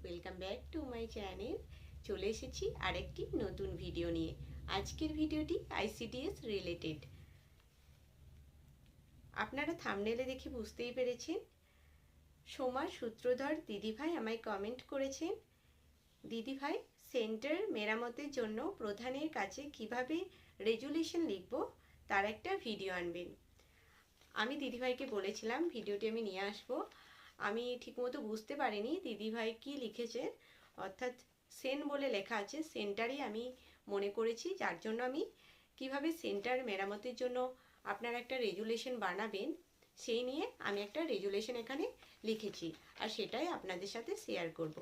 Welcome back to my channel. চলে এসেছি আরেকটি নতুন ভিডিও নিয়ে। আজকের ভিডিওটি আইসিডিএস রিলেটেড। আপনারা থাম্বনেলে দেখে বুঝতেই পেরেছেন, সোমা সূত্রধর দিদিভাই আমায় কমেন্ট করেছেন, দিদিভাই সেন্টার মেরামতের জন্য প্রধানের কাছে কিভাবে রেজুলেশন লিখব তার একটা ভিডিও আনবেন। আমি দিদিভাইকে বলেছিলাম ভিডিওটি আমি নিয়ে আসবো। আমি ঠিকমতো বুঝতে পারিনি দিদিভাই কি লিখেছেন, অর্থাৎ সেন বলে লেখা আছে, সেন্টারই আমি মনে করেছি, যার জন্য আমি কিভাবে সেন্টার মেরামতের জন্য আপনারা একটা রেজুলেশন বানাবেন সেই নিয়ে আমি একটা রেজুলেশন এখানে লিখেছি, আর সেটাই আপনাদের সাথে শেয়ার করব।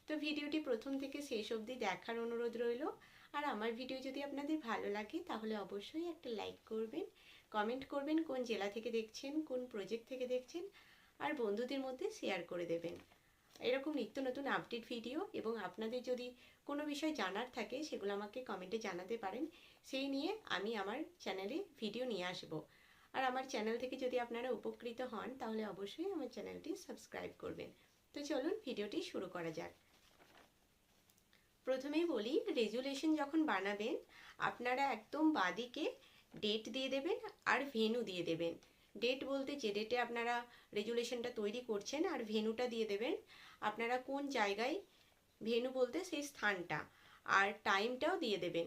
তো ভিডিওটি প্রথম থেকে শেষ অবধি দেখার অনুরোধ রইল। আর আমার ভিডিও যদি আপনাদের ভালো লাগে তাহলে অবশ্যই একটা লাইক করবেন, কমেন্ট করবেন কোন জেলা থেকে দেখছেন, কোন প্রজেক্ট থেকে দেখছেন, আর বন্ধুদের মধ্যে শেয়ার করে দেবেন। এরকম নিত্য নতুন আপডেট ভিডিও এবং আপনাদের যদি কোনো বিষয় জানার থাকে সেগুলো আমাকে কমেন্টে জানাতে পারেন, সেই নিয়ে আমি আমার চ্যানেলে ভিডিও নিয়ে আসব। আর আমার চ্যানেল থেকে যদি আপনারা উপকৃত হন তাহলে অবশ্যই আমার চ্যানেলটি সাবস্ক্রাইব করবেন। তো চলুন ভিডিওটি শুরু করা যাক। প্রথমেই বলি, রেজুলেশন যখন বানাবেন আপনারা একদম বাদিকে ডেট দিয়ে দেবেন আর ভেন্যু দিয়ে দেবেন। ডেট বলতে যে ডেটে আপনারা রেজুলেশনটা তৈরি করছেন, আর ভেন্যুটা দিয়ে দেবেন আপনারা কোন জায়গায়, ভেন্যু বলতে সেই স্থানটা, আর টাইমটাও দিয়ে দেবেন।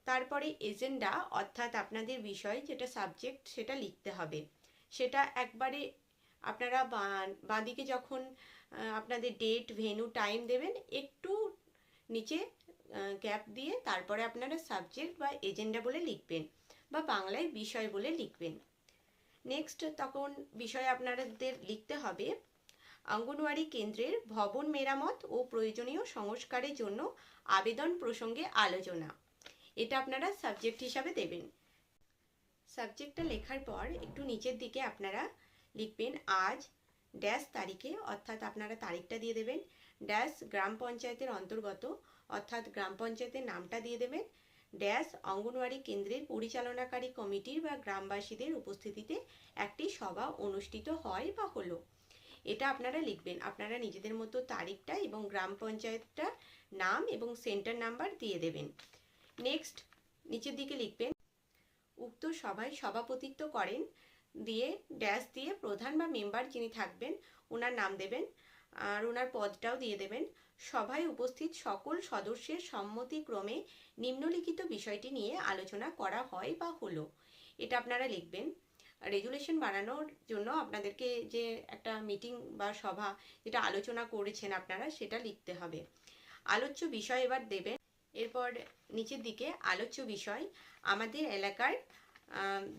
তারপরে এজেন্ডা অর্থাৎ আপনাদের বিষয় যেটা সাবজেক্ট সেটা লিখতে হবে। সেটা একবারে আপনারা বাঁদিকে যখন আপনাদের ডেট ভেন্যু টাইম দেবেন একটু নিচে গ্যাপ দিয়ে তারপরে আপনারা সাবজেক্ট বা এজেন্ডা বলে লিখবেন, বা বাংলায় বিষয় বলে লিখবেন। নেক্সট তখন বিষয় আপনাদের লিখতে হবে অঙ্গনওয়াড়ি কেন্দ্রের ভবন মেরামত ও প্রয়োজনীয় সংস্কারের জন্য আবেদন প্রসঙ্গে আলোচনা। এটা আপনারা সাবজেক্ট হিসাবে দেবেন। সাবজেক্টটা লেখার পর একটু নিচের দিকে আপনারা লিখবেন আজ ড্যাশ তারিখে, অর্থাৎ আপনারা তারিখটা দিয়ে দেবেন, ড্যাশ গ্রাম পঞ্চায়েতের অন্তর্গত, অর্থাৎ গ্রাম পঞ্চায়েতের নামটা দিয়ে দেবেন, ড্যাশ অঙ্গনওয়াড়ি কেন্দ্রের পরিচালনাকারী কমিটির বা গ্রামবাসীদের উপস্থিতিতে একটি সভা অনুষ্ঠিত হয় বা হলো। এটা আপনারা লিখবেন। আপনারা নিজেদের মতো তারিখটা এবং গ্রাম পঞ্চায়েতটা নাম এবং সেন্টার নাম্বার দিয়ে দেবেন। নেক্সট নিচের দিকে লিখবেন উক্ত সভায় সভাপতিত্ব করেন, দিয়ে ড্যাশ দিয়ে প্রধান বা মেম্বার যিনি থাকবেন ওনার নাম দেবেন, আর ওনার পদটাও দিয়ে দেবেন। সভায় উপস্থিত সকল সদস্যের সম্মতিক্রমে নিম্নলিখিত বিষয়টি নিয়ে আলোচনা করা হয় বা হলো। এটা আপনারা লিখবেন। রেজুলেশন বানানোর জন্য আপনাদেরকে যে একটা মিটিং বা সভা যেটা আলোচনা করেছেন আপনারা সেটা লিখতে হবে। আলোচ্য বিষয় এবার দেবেন। এরপর নিচের দিকে আলোচ্য বিষয় আমাদের এলাকার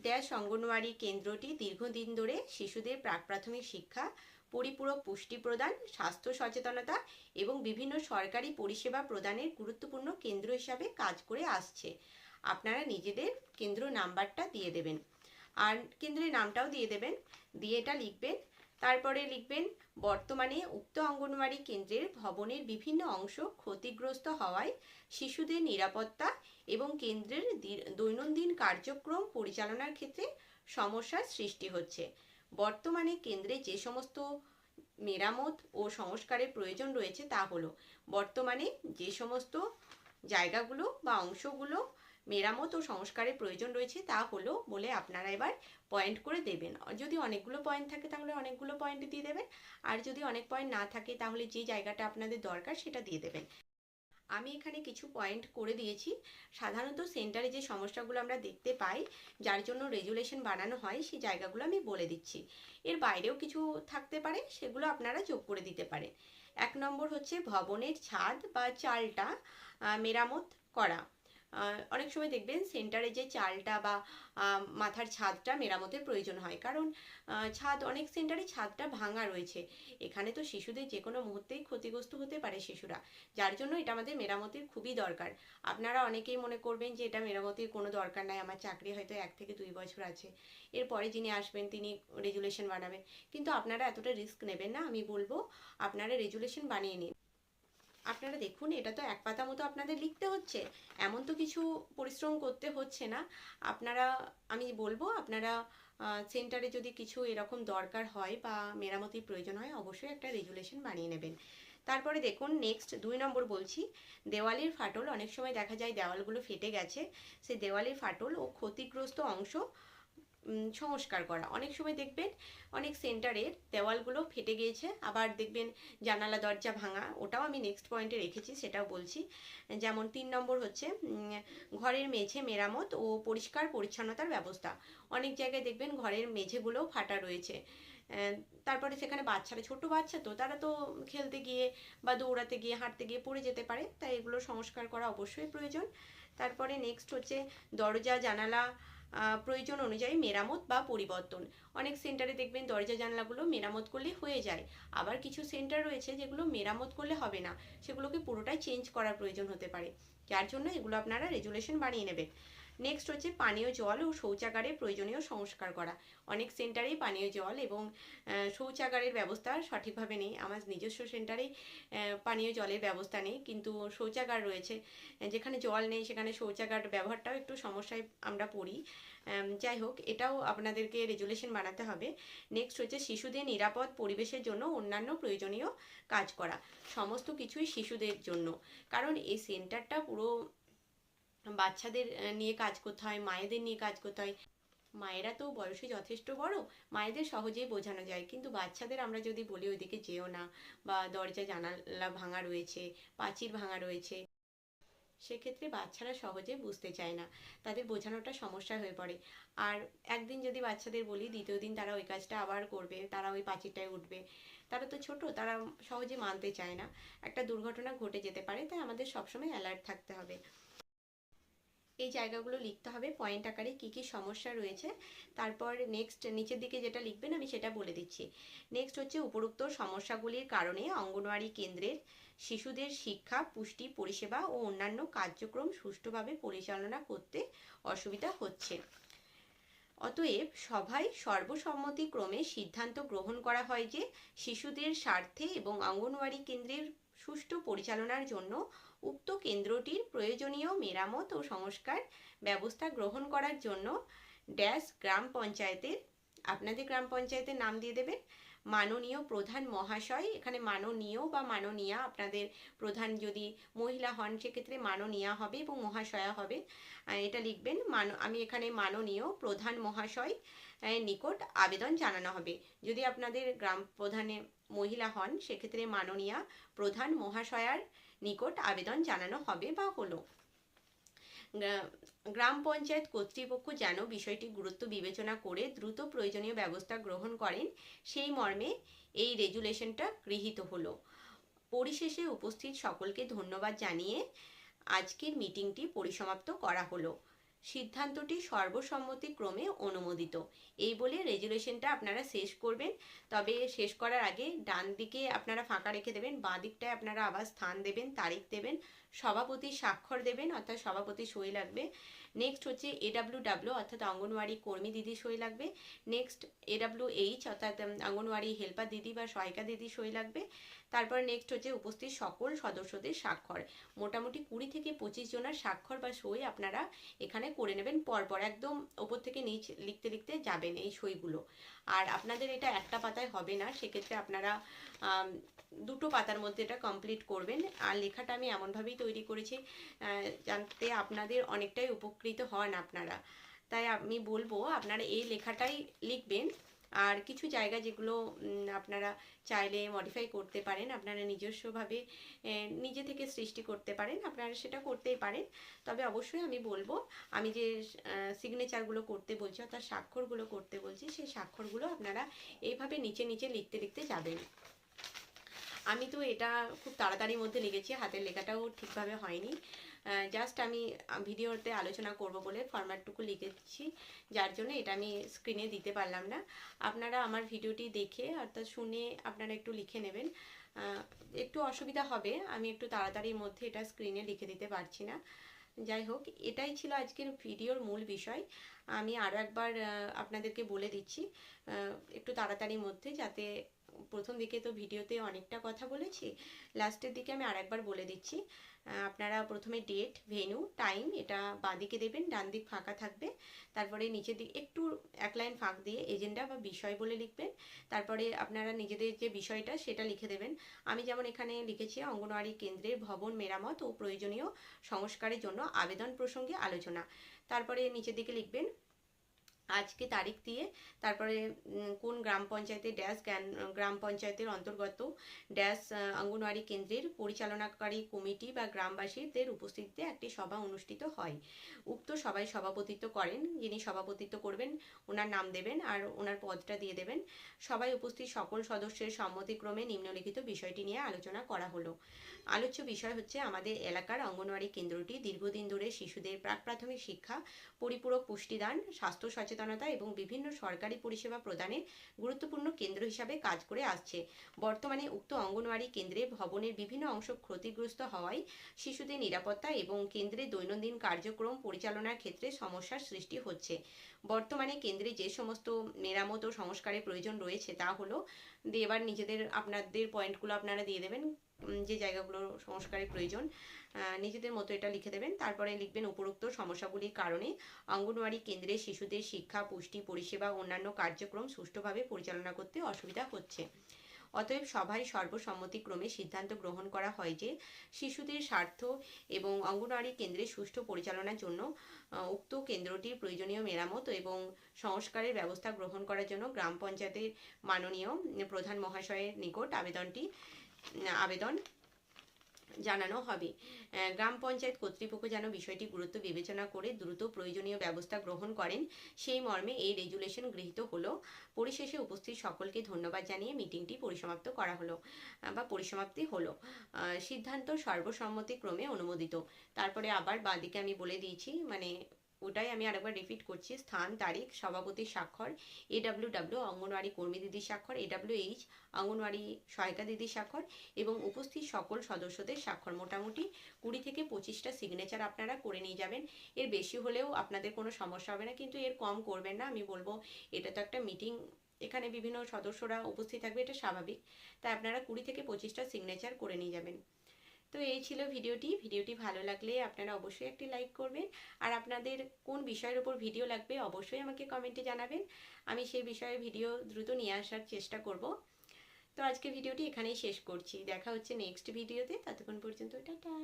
ড্যাশ অঙ্গনওয়াড়ি কেন্দ্রটি দীর্ঘদিন ধরে শিশুদের প্রাক প্রাথমিক শিক্ষা, পরিপূরক পুষ্টি প্রদান, স্বাস্থ্য সচেতনতা এবং বিভিন্ন সরকারি পরিষেবা প্রদানের গুরুত্বপূর্ণ কেন্দ্র হিসাবে কাজ করে আসছে। আপনারা নিজেদের কেন্দ্র নাম্বারটা দিয়ে দেবেন আর কেন্দ্রের নামটাও দিয়ে দেবেন, দিয়ে এটা লিখবেন। তারপরে লিখবেন বর্তমানে উক্ত অঙ্গনওয়াড়ি কেন্দ্রের ভবনের বিভিন্ন অংশ ক্ষতিগ্রস্ত হওয়ায় শিশুদের নিরাপত্তা এবং কেন্দ্রের দৈনন্দিন কার্যক্রম পরিচালনার ক্ষেত্রে সমস্যার সৃষ্টি হচ্ছে। বর্তমানে কেন্দ্রে যে সমস্ত মেরামত ও সংস্কারের প্রয়োজন রয়েছে তা হলো বর্তমানে যে সমস্ত জায়গাগুলো বা অংশগুলো মেরামত ও সংস্কারের প্রয়োজন রয়েছে তা হলো বলে আপনারা এবার পয়েন্ট করে দেবেন। যদি অনেকগুলো পয়েন্ট থাকে তাহলে অনেকগুলো পয়েন্ট দিয়ে দেবেন, আর যদি অনেক পয়েন্ট না থাকে তাহলে যে জায়গাটা আপনাদের দরকার সেটা দিয়ে দেবেন। আমি এখানে কিছু পয়েন্ট করে দিয়েছি। সাধারণত সেন্টারে যে সমস্যাগুলো আমরা দেখতে পাই যার জন্য রেজুলেশন বানানো হয় সেই জায়গাগুলো আমি বলে দিচ্ছি। এর বাইরেও কিছু থাকতে পারে, সেগুলো আপনারা যোগ করে দিতে পারেন। 1 নম্বর হচ্ছে ভবনের ছাদ বা চালটা মেরামত করা। অনেক সময় দেখবেন সেন্টারে যে চালটা বা মাথার ছাদটা মেরামতের প্রয়োজন হয়, কারণ ছাদ অনেক সেন্টারে ছাদটা ভাঙা রয়েছে। এখানে তো শিশুদের যে কোনো মুহূর্তেই ক্ষতিগ্রস্ত হতে পারে শিশুরা, যার জন্য এটা আমাদের মেরামতির খুবই দরকার। আপনারা অনেকেই মনে করবেন যে এটা মেরামতির কোনো দরকার নাই, আমার চাকরি হয়তো 1 থেকে 2 বছর আছে, এরপরে যিনি আসবেন তিনি রেজুলেশন বানাবেন, কিন্তু আপনারা এতটা রিস্ক নেবেন না। আমি বলবো আপনারা রেজুলেশন বানিয়ে নিন। আপনারা দেখুন এটা তো এক পাতা মতো আপনাদের লিখতে হচ্ছে, এমন তো কিছু পরিশ্রম করতে হচ্ছে না। আপনারা, আমি বলবো আপনারা সেন্টারে যদি কিছু এরকম দরকার হয় বা মেরামতির প্রয়োজন হয় অবশ্যই একটা রেজুলেশন বানিয়ে নেবেন। তারপরে দেখুন নেক্সট 2 নম্বর বলছি, দেওয়ালের ফাটল। অনেক সময় দেখা যায় দেওয়ালগুলো ফেটে গেছে, সেই দেওয়ালের ফাটল ও ক্ষতিগ্রস্ত অংশ সংস্কার করা। অনেক সময় দেখবেন অনেক সেন্টারের দেওয়ালগুলো ফেটে গিয়েছে, আবার দেখবেন জানালা দরজা ভাঙা, ওটাও আমি নেক্সট পয়েন্টে রেখেছি, সেটাও বলছি। যেমন 3 নম্বর হচ্ছে ঘরের মেঝে মেরামত ও পরিষ্কার পরিচ্ছন্নতার ব্যবস্থা। অনেক জায়গায় দেখবেন ঘরের মেঝেগুলোও ফাটা রয়েছে, তারপরে সেখানে বাচ্চারা, ছোট বাচ্চা তো, তারা তো খেলতে গিয়ে বা দৌড়াতে গিয়ে হাঁটতে গিয়ে পড়ে যেতে পারে, তাই এগুলো সংস্কার করা অবশ্যই প্রয়োজন। তারপরে নেক্সট হচ্ছে দরজা জানালা প্রয়োজন অনুযায়ী মেরামত বা পরিবর্তন। অনেক সেন্টারে দেখবেন দরজা জানলাগুলো মেরামত করলে হয়ে যায়, আবার কিছু সেন্টার রয়েছে যেগুলো মেরামত করলে হবে না, সেগুলোকে পুরোটাই চেঞ্জ করার প্রয়োজন হতে পারে, যার জন্য এগুলো আপনারা রেজুলেশন বানিয়ে নেবেন। নেক্সট হচ্ছে পানীয় জল ও শৌচাগারের প্রয়োজনীয় সংস্কার করা। অনেক সেন্টারেই পানীয় জল এবং শৌচাগারের ব্যবস্থা সঠিকভাবে নেই। আমার নিজস্ব সেন্টারেই পানীয় জলের ব্যবস্থা নেই, কিন্তু শৌচাগার রয়েছে। যেখানে জল নেই সেখানে শৌচাগার ব্যবহারটাও একটু সমস্যায় আমরা পড়ি। যাই হোক, এটাও আপনাদেরকে রেজুলেশন বানাতে হবে। নেক্সট হচ্ছে শিশুদের নিরাপদ পরিবেশের জন্য অন্যান্য প্রয়োজনীয় কাজ করা। সমস্ত কিছুই শিশুদের জন্য, কারণ এই সেন্টারটা পুরো বাচ্চাদের নিয়ে কাজ করতে হয়, মায়েদের নিয়ে কাজ করতে হয়। মায়েরা তো বয়সে যথেষ্ট বড়, মায়েদের সহজেই বোঝানো যায়, কিন্তু বাচ্চাদের আমরা যদি বলি ওইদিকে যেও না, বা দরজা জানালা ভাঙা রয়েছে, প্রাচীর ভাঙা রয়েছে, সেক্ষেত্রে বাচ্চারা সহজে বুঝতে চায় না, তাদের বোঝানোটা সমস্যা হয়ে পড়ে। আর একদিন যদি বাচ্চাদের বলি, দ্বিতীয় দিন তারা ওই কাজটা আবার করবে, তারা ওই প্রাচীরটায় উঠবে, তারা তো ছোট, তারা সহজে মানতে চায় না, একটা দুর্ঘটনা ঘটে যেতে পারে, তাই আমাদের সবসময় অ্যালার্ট থাকতে হবে। এই জায়গাগুলো লিখতে হবে পয়েন্ট আকারে কি কি সমস্যা রয়েছে। তারপর নেক্সট নিচের দিকে যেটা লিখবেন আমি সেটা বলে দিচ্ছি। নেক্সট হচ্ছে উপরোক্ত সমস্যাগুলির কারণে অঙ্গনওয়াড়ি কেন্দ্রের শিশুদের শিক্ষা, পুষ্টি পরিষেবা ও অন্যান্য কার্যক্রম সুষ্ঠুভাবে পরিচালনা করতে অসুবিধা হচ্ছে। অতএব সভায় সর্বসম্মতিক্রমে সিদ্ধান্ত গ্রহণ করা হয় যে শিশুদের স্বার্থে এবং অঙ্গনওয়াড়ি কেন্দ্রের সুষ্ঠু পরিচালনার জন্য উক্ত কেন্দ্রটির প্রয়োজনীয় মেরামত ও সংস্কার ব্যবস্থা গ্রহণ করার জন্য ড্যাশ গ্রাম পঞ্চায়েতের, আপনাদের গ্রাম পঞ্চায়েতের নাম দিয়ে দেবেন, মাননীয় প্রধান মহাশয়, এখানে মাননীয় বা মাননীয়া, আপনাদের প্রধান যদি মহিলা হন সেক্ষেত্রে মাননীয়া হবে এবং মহাশয়া হবে, এটা লিখবেন। আমি এখানে মাননীয় প্রধান মহাশয় নিকট আবেদন জানানো হবে। যদি আপনাদের গ্রাম প্রধানে মহিলা হন সেক্ষেত্রে মাননীয়া প্রধান মহাশয়ার নিকট আবেদন জানানো হবে বা হলো। গ্রাম পঞ্চায়েত কর্তৃপক্ষ যেন বিষয়টি গুরুত্ব বিবেচনা করে দ্রুত প্রয়োজনীয় ব্যবস্থা গ্রহণ করেন, সেই মর্মে এই রেজুলেশনটা গৃহীত হলো। পরিশেষে উপস্থিত সকলকে ধন্যবাদ জানিয়ে আজকের মিটিংটি পরিসমাপ্ত করা হলো। সিদ্ধান্তটি সর্বসম্মতিক্রমে অনুমোদিত। এই বলে রেজুলেশনটা আপনারা শেষ করবেন। তবে শেষ করার আগে ডান দিকে আপনারা ফাঁকা রেখে দেবেন, বাঁ দিকটায় আপনারা আবার স্থান দেবেন, তারিখ দেবেন, সভাপতি স্বাক্ষর দেবেন, অর্থাৎ সভাপতি সই লাগবে। নেক্সট হচ্ছে AWW অর্থাৎ অঙ্গনওয়াড়ি কর্মী দিদি সই লাগবে। নেক্সট AWH অর্থাৎ অঙ্গনওয়াড়ি হেল্পার দিদি বা সহায়িকা দিদি সই লাগবে। তারপর নেক্সট হচ্ছে উপস্থিত সকল সদস্যদের স্বাক্ষর। মোটামুটি 20 থেকে 25 জনের স্বাক্ষর বা সই আপনারা এখানে করে নেবেন পরপর, একদম ওপর থেকে নিচ লিখতে লিখতে যাবেন এই সইগুলো। আর আপনাদের এটা একটা পাতায় হবে না, সেক্ষেত্রে আপনারা দুটো পাতার মধ্যে এটা কমপ্লিট করবেন। আর লেখাটা আমি এমনভাবেই তৈরি করেছি যাতে আপনাদের অনেকটাই উপকৃত হন আপনারা, তাই আমি বলবো আপনারা এই লেখাটাই লিখবেন। আর কিছু জায়গা যেগুলো আপনারা চাইলে মডিফাই করতে পারেন, আপনারা নিজস্বভাবে নিজে থেকে সৃষ্টি করতে পারেন, আপনারা সেটা করতেই পারেন। তবে অবশ্যই আমি বলবো, আমি যে সিগনেচারগুলো করতে বলছি অর্থাৎ স্বাক্ষরগুলো করতে বলছি, সেই স্বাক্ষরগুলো আপনারা এইভাবে নিচে নিচে লিখতে লিখতে যাবেন। আমি তো এটা খুব তাড়াতাড়ির মধ্যে লিখেছি, হাতের লেখাটাও ঠিকভাবে হয়নি, জাস্ট আমি ভিডিওতে আলোচনা করব বলে ফরম্যাটটুকু লিখেছি, যার জন্য এটা আমি স্ক্রিনে দিতে পারলাম না। আপনারা আমার ভিডিওটি দেখে অর্থাৎ শুনে আপনারা একটু লিখে নেবেন। একটু অসুবিধা হবে, আমি একটু তাড়াতাড়ির মধ্যে এটা স্ক্রিনে লিখে দিতে পারছি না। যাই হোক, এটাই ছিল আজকের ভিডিওর মূল বিষয়। আমি আরও একবার আপনাদেরকে বলে দিচ্ছি একটু তাড়াতাড়ির মধ্যে, যাতে প্রথম দিকে তো ভিডিওতে অনেকটা কথা বলেছি, লাস্টের দিকে আমি আরেকবার বলে দিচ্ছি। আপনারা প্রথমে ডেট, ভেন্যু, টাইম এটা বাঁদিকে দেবেন, ডান দিক ফাঁকা থাকবে। তারপরে নিচের দিকে একটু এক লাইন ফাঁক দিয়ে এজেন্ডা বা বিষয় বলে লিখবেন। তারপরে আপনারা নিজেদের যে বিষয়টা সেটা লিখে দেবেন। আমি যেমন এখানে লিখেছি অঙ্গনওয়াড়ি কেন্দ্রের ভবন মেরামত ও প্রয়োজনীয় সংস্কারের জন্য আবেদন প্রসঙ্গে আলোচনা। তারপরে নিচের দিকে লিখবেন আজকে তারিখ দিয়ে, তারপরে কোন গ্রাম পঞ্চায়েতে ড্যাশ গ্রাম পঞ্চায়েতের অন্তর্গত ড্যাশ অঙ্গনওয়াড়ি কেন্দ্রের পরিচালনাকারী কমিটি বা গ্রামবাসীদের উপস্থিতিতে একটি সভা অনুষ্ঠিত হয়। উক্ত সভায় সভাপতিত্ব করেন, যিনি সভাপতিত্ব করবেন ওনার নাম দেবেন আর ওনার পদটা দিয়ে দেবেন। সভায় উপস্থিত সকল সদস্যের সম্মতিক্রমে নিম্নলিখিত বিষয়টি নিয়ে আলোচনা করা হলো। আলোচ্য বিষয় হচ্ছে আমাদের এলাকার অঙ্গনওয়াড়ি কেন্দ্রটি দীর্ঘদিন ধরে শিশুদের প্রাক প্রাথমিক শিক্ষা, পরিপূরক পুষ্টিদান, স্বাস্থ্য সচেতনতা এবং বিভিন্ন সরকারি পরিষেবা প্রদানের গুরুত্বপূর্ণ কেন্দ্র হিসাবে কাজ করে আসছে। বর্তমানে উক্ত অঙ্গনওয়াড়ি কেন্দ্রে ভবনের বিভিন্ন অংশ ক্ষতিগ্রস্ত হওয়ায় শিশুদের নিরাপত্তা এবং কেন্দ্রের দৈনন্দিন কার্যক্রম পরিচালনার ক্ষেত্রে সমস্যার সৃষ্টি হচ্ছে। বর্তমানে কেন্দ্রে যে সমস্ত মেরামত ও সংস্কারের প্রয়োজন রয়েছে তা হলো, এবার নিজেদের আপনাদের পয়েন্টগুলো আপনারা দিয়ে দেবেন, যে জায়গাগুলো সংস্কারের প্রয়োজন নিজেদের মতো এটা লিখে দেবেন। তারপরে লিখবেন উপরোক্ত সমস্যাগুলির কারণে অঙ্গনওয়াড়ি কেন্দ্রে শিশুদের শিক্ষা, পুষ্টি, পরিষেবা ও অন্যান্য কার্যক্রম সুষ্ঠুভাবে পরিচালনা করতে অসুবিধা হচ্ছে। অতএব সভায় সর্বসম্মতিক্রমে সিদ্ধান্ত গ্রহণ করা হয় যে শিশুদের স্বার্থ এবং অঙ্গনওয়াড়ি কেন্দ্রের সুষ্ঠু পরিচালনার জন্য উক্ত কেন্দ্রটির প্রয়োজনীয় মেরামত এবং সংস্কারের ব্যবস্থা গ্রহণ করার জন্য গ্রাম পঞ্চায়েতের মাননীয় প্রধান মহাশয়ের নিকট আবেদন জানানো হবে। গ্রাম পঞ্চায়েত কর্তৃপক্ষ যেন বিষয়টি গুরুত্ব বিবেচনা করে দ্রুত প্রয়োজনীয় ব্যবস্থা গ্রহণ করেন, সেই মর্মে এই রেজুলেশন গৃহীত হলো। পরিশেষে উপস্থিত সকলকে ধন্যবাদ জানিয়ে মিটিংটি পরিসমাপ্তি হলো। সিদ্ধান্ত সর্বসম্মতিক্রমে অনুমোদিত। তারপরে আবার বাঁদিকে আমি বলে দিয়েছি, মানে ওটাই আমি আরেকবার রিপিট করছি, স্থান, তারিখ, সভাপতির স্বাক্ষর, AWW অঙ্গনওয়াড়ি কর্মী দিদির স্বাক্ষর, AWH অঙ্গনওয়াড়ি সহায়িকা দিদির স্বাক্ষর এবং উপস্থিত সকল সদস্যদের স্বাক্ষর। মোটামুটি 20 থেকে 25টা সিগনেচার আপনারা করে নিয়ে যাবেন। এর বেশি হলেও আপনাদের কোনো সমস্যা হবে না, কিন্তু এর কম করবেন না। আমি বলবো এটা তো একটা মিটিং, এখানে বিভিন্ন সদস্যরা উপস্থিত থাকবে, এটা স্বাভাবিক, তাই আপনারা 20 থেকে 25টা সিগনেচার করে নিয়ে যাবেন। তো এই ছিল ভিডিওটি ভালো লাগলে আপনারা অবশ্যই একটি লাইক করবেন, আর আপনাদের কোন বিষয়ের উপর ভিডিও লাগবে অবশ্যই আমাকে কমেন্টে জানাবেন। আমি সেই বিষয়ে ভিডিও দ্রুত নিয়ে আসার চেষ্টা করব। তো আজকে ভিডিওটি এখানেই শেষ করছি, দেখা হচ্ছে নেক্সট ভিডিওতে, ততক্ষণ পর্যন্ত টাটা।